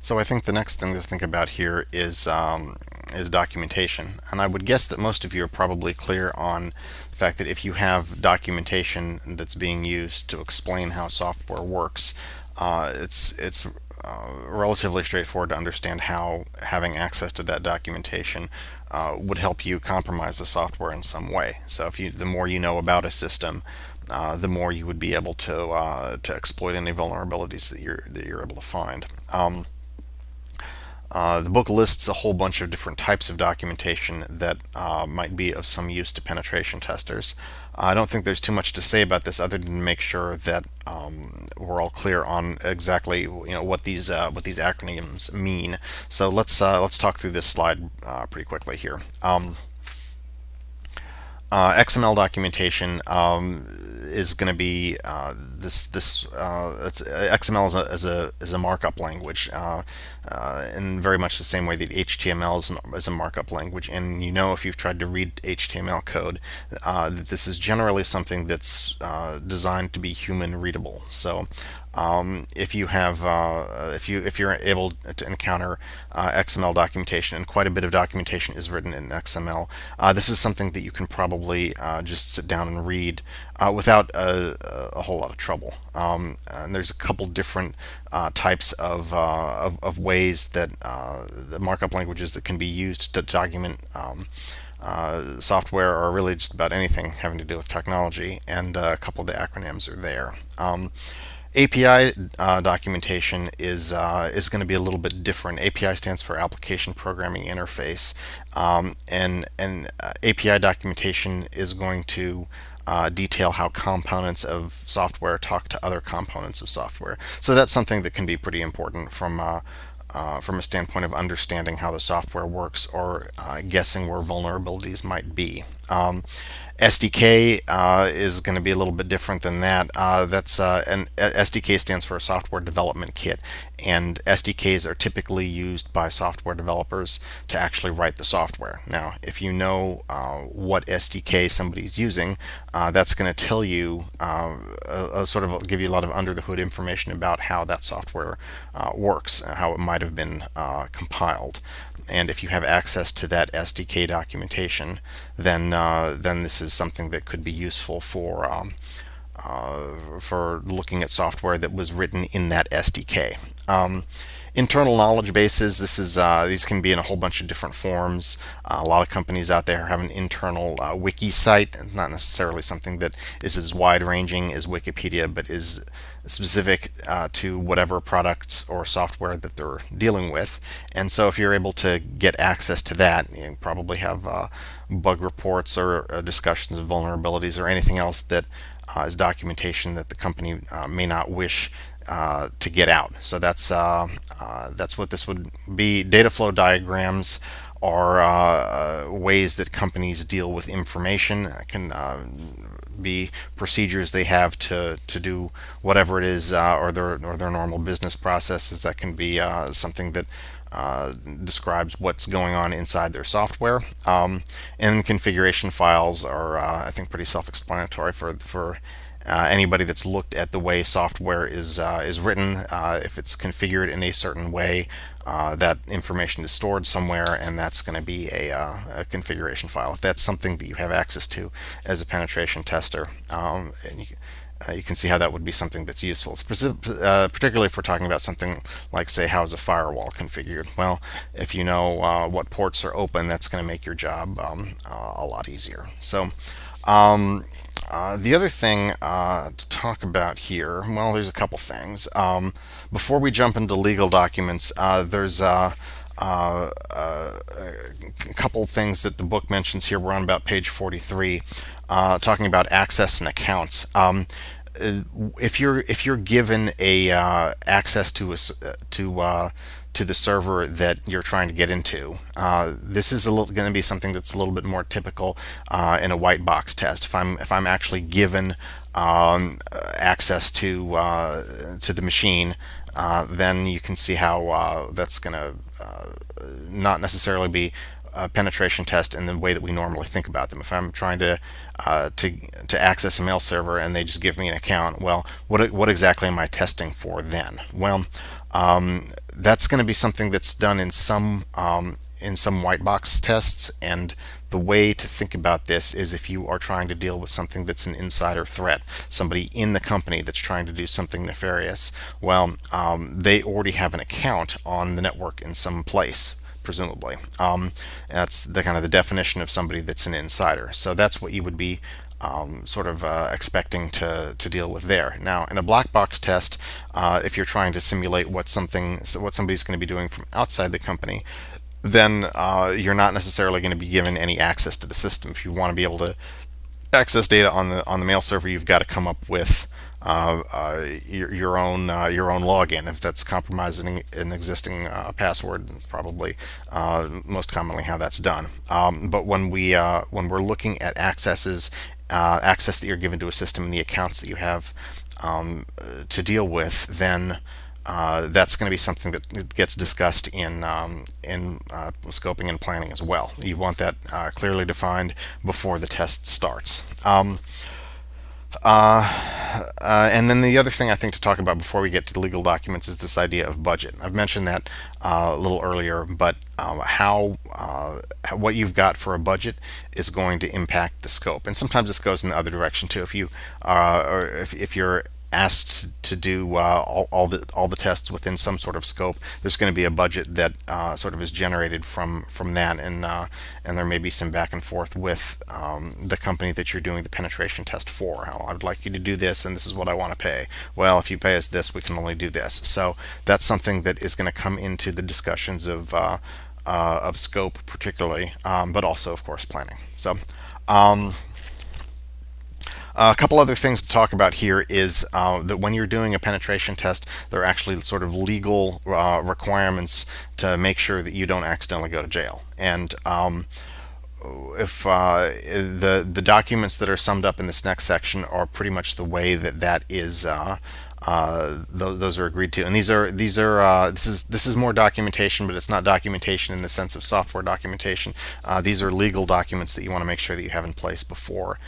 So I think the next thing to think about here is documentation, and I would guess that most of you are probably clear on the fact that if you have documentation that's being used to explain how software works, it's relatively straightforward to understand how having access to that documentation would help you compromise the software in some way. So the more you know about a system, the more you would be able to exploit any vulnerabilities that you're able to find. The book lists a whole bunch of different types of documentation that might be of some use to penetration testers. I don't think there's too much to say about this other than to make sure that we're all clear on exactly what these acronyms mean. So let's talk through this slide pretty quickly here. XML documentation is going to be XML is a markup language, in very much the same way that HTML is a markup language. And if you've tried to read HTML code, that this is generally something that's designed to be human readable. So if you're able to encounter XML documentation, and quite a bit of documentation is written in XML, this is something that you can probably just sit down and read without a whole lot of trouble. And there's a couple different types of ways that the markup languages that can be used to document software, or really just about anything having to do with technology, and a couple of the acronyms are there. API documentation is going to be a little bit different. API stands for Application Programming Interface, and API documentation is going to detail how components of software talk to other components of software. So that's something that can be pretty important from a standpoint of understanding how the software works, or guessing where vulnerabilities might be. SDK is going to be a little bit different than that. And SDK stands for Software Development Kit, and SDKs are typically used by software developers to actually write the software. Now, if you know what SDK somebody's using, that's going to tell you sort of give you a lot of under the hood information about how that software works, how it might have been compiled. And if you have access to that SDK documentation, then this is something that could be useful for looking at software that was written in that SDK. Internal knowledge bases. These can be in a whole bunch of different forms. A lot of companies out there have an internal wiki site, not necessarily something that is as wide-ranging as Wikipedia, but is specific to whatever products or software that they're dealing with. And so if you're able to get access to that, you probably have bug reports or discussions of vulnerabilities or anything else that is documentation that the company may not wish to get out. So that's what this would be. Data flow diagrams are ways that companies deal with information. It can be procedures they have to do whatever it is, or their normal business processes. That can be something that describes what's going on inside their software. And configuration files are, I think, pretty self-explanatory for anybody that's looked at the way software is written. If it's configured in a certain way, that information is stored somewhere, and that's going to be a configuration file. If that's something that you have access to as a penetration tester, and you can see how that would be something that's useful, particularly if we're talking about something like, say, how is a firewall configured. Well, if you know what ports are open, that's going to make your job a lot easier. So the other thing to talk about here, well, there's a couple things. Before we jump into legal documents, there's a couple things that the book mentions here. We're on about page 43, talking about access and accounts. If you're given a access to the server that you're trying to get into, this is going to be something that's a little bit more typical in a white box test. If I'm actually given access to the machine, then you can see how that's going to not necessarily be a penetration test in the way that we normally think about them. If I'm trying to access a mail server and they just give me an account, well, what exactly am I testing for then? Well, That's going to be something that's done in some white box tests. And the way to think about this is if you are trying to deal with something that's an insider threat, somebody in the company that's trying to do something nefarious, well, they already have an account on the network in some place, presumably. That's the kind of the definition of somebody that's an insider. So that's what you would be expecting to deal with there. Now, in a black box test, if you're trying to simulate what somebody's going to be doing from outside the company, then you're not necessarily going to be given any access to the system. If you want to be able to access data on the mail server, you've got to come up with your own login. If that's compromising an existing password, probably most commonly how that's done. But when we're looking at access that you're given to a system and the accounts that you have to deal with, then that's going to be something that gets discussed in scoping and planning as well. You want that clearly defined before the test starts. And then the other thing I think to talk about before we get to the legal documents is this idea of budget. I've mentioned that a little earlier, but what you've got for a budget is going to impact the scope, and sometimes this goes in the other direction too. If you or if you're asked to do all the tests within some sort of scope, there's going to be a budget that sort of is generated from that, and there may be some back and forth with the company that you're doing the penetration test for. How I'd like you to do this, and this is what I want to pay. Well, if you pay us this, we can only do this. So that's something that is going to come into the discussions of scope, particularly, but also, of course, planning. So. A couple other things to talk about here is that when you're doing a penetration test, there are actually sort of legal requirements to make sure that you don't accidentally go to jail. And if the documents that are summed up in this next section are pretty much the way that is. Those are agreed to, and this is more documentation, but it's not documentation in the sense of software documentation. These are legal documents that you want to make sure that you have in place before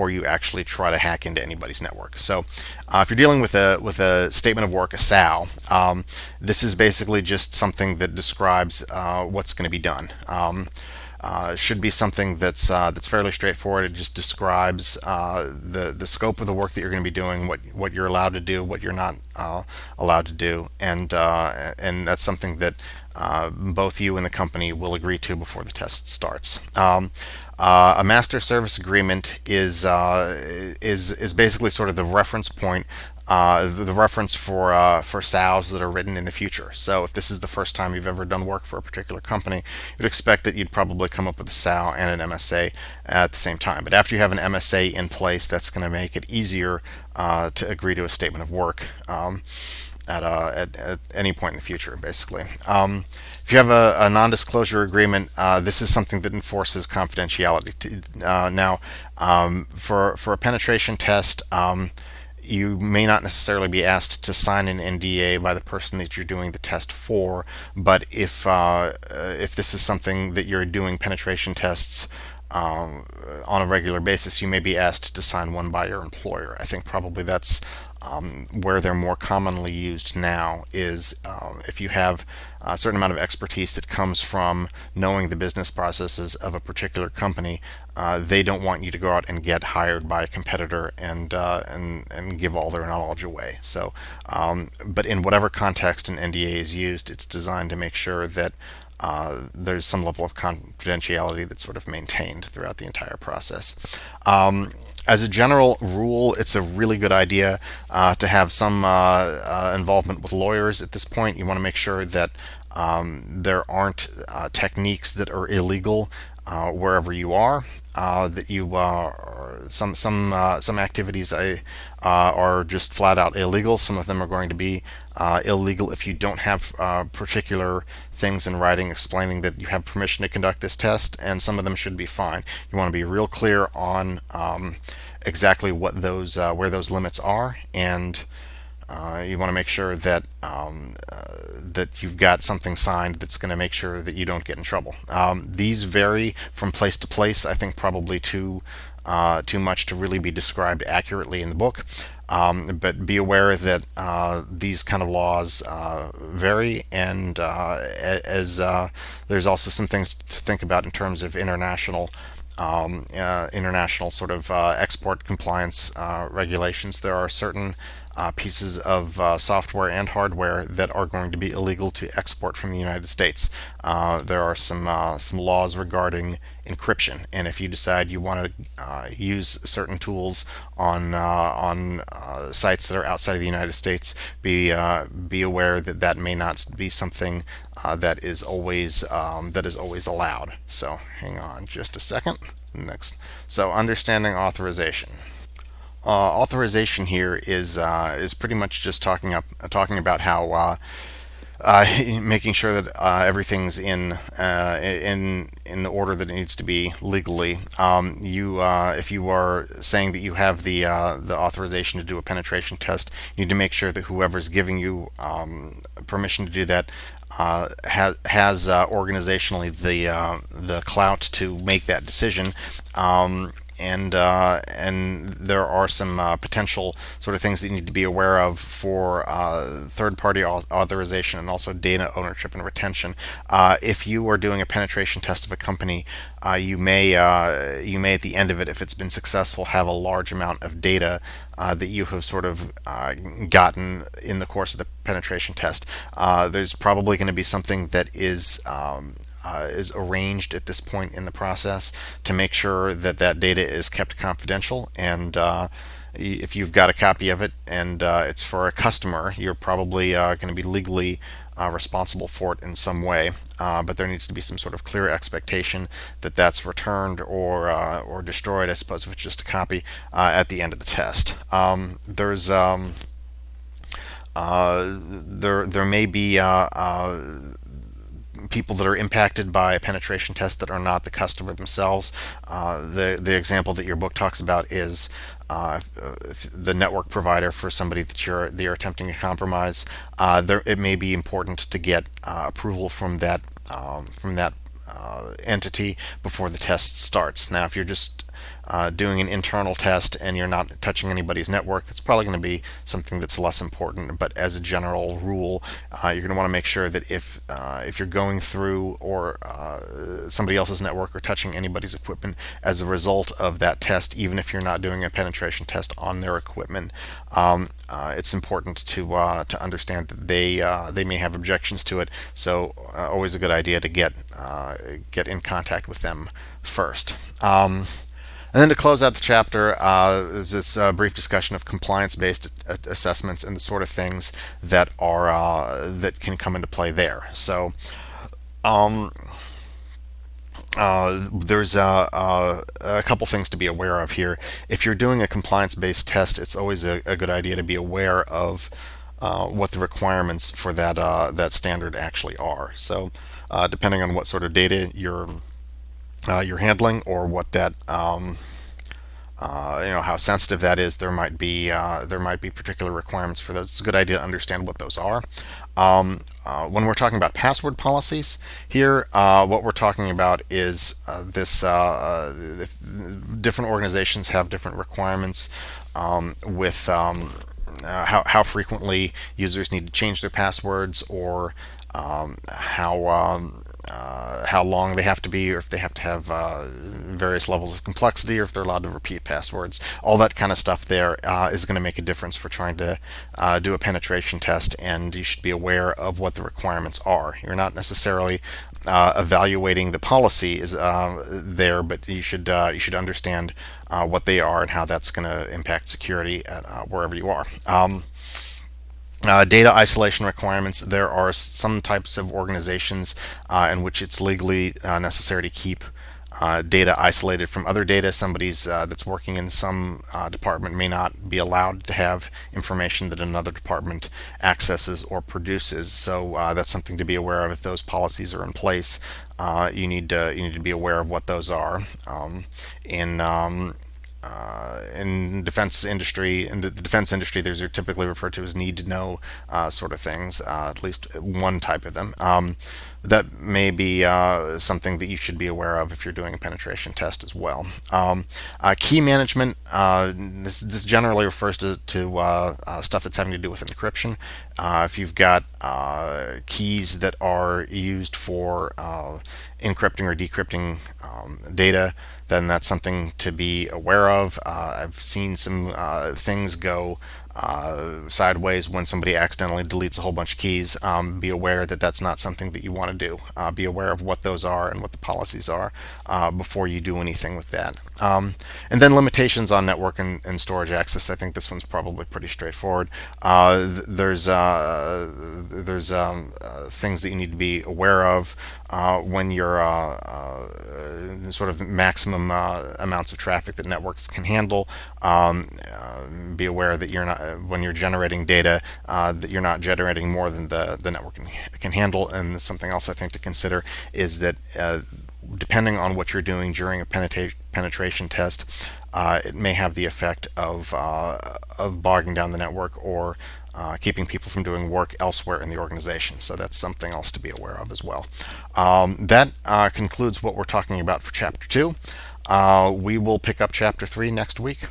you actually try to hack into anybody's network. So, if you're dealing with a statement of work, a SOW, this is basically just something that describes what's going to be done. Should be something that's fairly straightforward. It just describes the scope of the work that you're going to be doing, what you're allowed to do, what you're not allowed to do, and that's something that both you and the company will agree to before the test starts. A master service agreement is basically sort of the reference point, the reference for SOWs that are written in the future. So if this is the first time you've ever done work for a particular company, you'd expect that you'd probably come up with a SOW and an MSA at the same time. But after you have an MSA in place, that's going to make it easier to agree to a statement of work at any point in the future, basically. If you have a non-disclosure agreement, this is something that enforces confidentiality. Now, for a penetration test, you may not necessarily be asked to sign an NDA by the person that you're doing the test for, but if this is something that you're doing penetration tests on a regular basis, you may be asked to sign one by your employer. I think probably that's where they're more commonly used now is if you have a certain amount of expertise that comes from knowing the business processes of a particular company, they don't want you to go out and get hired by a competitor and give all their knowledge away. So, but in whatever context an NDA is used, it's designed to make sure that there's some level of confidentiality that's sort of maintained throughout the entire process. As a general rule, it's a really good idea to have some involvement with lawyers at this point. You want to make sure that there aren't techniques that are illegal wherever you are. That you some activities are just flat out illegal. Some of them are going to be illegal if you don't have particular things in writing explaining that you have permission to conduct this test, and some of them should be fine. You want to be real clear on exactly what those where those limits are, and you want to make sure that that you've got something signed that's going to make sure that you don't get in trouble. These vary from place to place. I think probably too much to really be described accurately in the book. But be aware that these kind of laws vary, and as there's also some things to think about in terms of international sort of export compliance regulations. There are certain pieces of software and hardware that are going to be illegal to export from the United States. There are some laws regarding encryption, and if you decide you want to use certain tools on sites that are outside of the United States, be aware that that may not be something that is always allowed. So hang on just a second. Next, so understanding authorization. Authorization here is pretty much just talking about how making sure that everything's in the order that it needs to be legally. If you are saying that you have the authorization to do a penetration test, you need to make sure that whoever's giving you permission to do that has organizationally the clout to make that decision. And there are some potential sort of things that you need to be aware of for third-party authorization and also data ownership and retention. If you are doing a penetration test of a company, you may at the end of it, if it's been successful, have a large amount of data that you have sort of gotten in the course of the penetration test. There's probably going to be something that is arranged at this point in the process to make sure that that data is kept confidential. And if you've got a copy of it and it's for a customer, you're probably going to be legally responsible for it in some way. But there needs to be some sort of clear expectation that that's returned or destroyed, I suppose, if it's just a copy at the end of the test. There may be people that are impacted by a penetration test that are not the customer themselves. The example that your book talks about is the network provider for somebody that you're attempting to compromise. It may be important to get approval from that entity before the test starts. Now, if you're just doing an internal test and you're not touching anybody's network, that's probably going to be something that's less important. But as a general rule, you're going to want to make sure that if you're going through or somebody else's network or touching anybody's equipment as a result of that test, even if you're not doing a penetration test on their equipment, it's important to understand that they may have objections to it. So always a good idea to get in contact with them first. And then to close out the chapter is this brief discussion of compliance-based assessments and the sort of things that can come into play there. So there's a couple things to be aware of here. If you're doing a compliance-based test, it's always a good idea to be aware of what the requirements for that standard actually are. So depending on what sort of data you're handling or what that how sensitive that is, there might be particular requirements for those. It's a good idea to understand what those are. When we're talking about password policies here, what we're talking about is different organizations have different requirements with how frequently users need to change their passwords, or how long they have to be, or if they have to have various levels of complexity, or if they're allowed to repeat passwords. All that kind of stuff there is going to make a difference for trying to do a penetration test, and you should be aware of what the requirements are. You're not necessarily evaluating the policy is there, but you should understand what they are and how that's going to impact security at wherever you are. Data isolation requirements. There are some types of organizations in which it's legally necessary to keep data isolated from other data. Somebody's that's working in some department may not be allowed to have information that another department accesses or produces. So that's something to be aware of. If those policies are in place, you need to be aware of what those are. In in defense industry, in the defense industry, these are typically referred to as need to know sort of things, at least one type of them. That may be something that you should be aware of if you're doing a penetration test as well. Key management, this generally refers to stuff that's having to do with encryption. If you've got keys that are used for encrypting or decrypting data, then that's something to be aware of. I've seen some things go sideways when somebody accidentally deletes a whole bunch of keys. Be aware that that's not something that you want to do. Be aware of what those are and what the policies are before you do anything with that. And then limitations on network and storage access. I think this one's probably pretty straightforward. There's things that you need to be aware of when you're sort of maximum amounts of traffic that networks can handle. Be aware that you're not, when you're generating data, that you're not generating more than the network can handle. And something else I think to consider is that depending on what you're doing during a penetration test, it may have the effect of bogging down the network or keeping people from doing work elsewhere in the organization. So that's something else to be aware of as well. That concludes what we're talking about for Chapter 2. We will pick up Chapter 3 next week.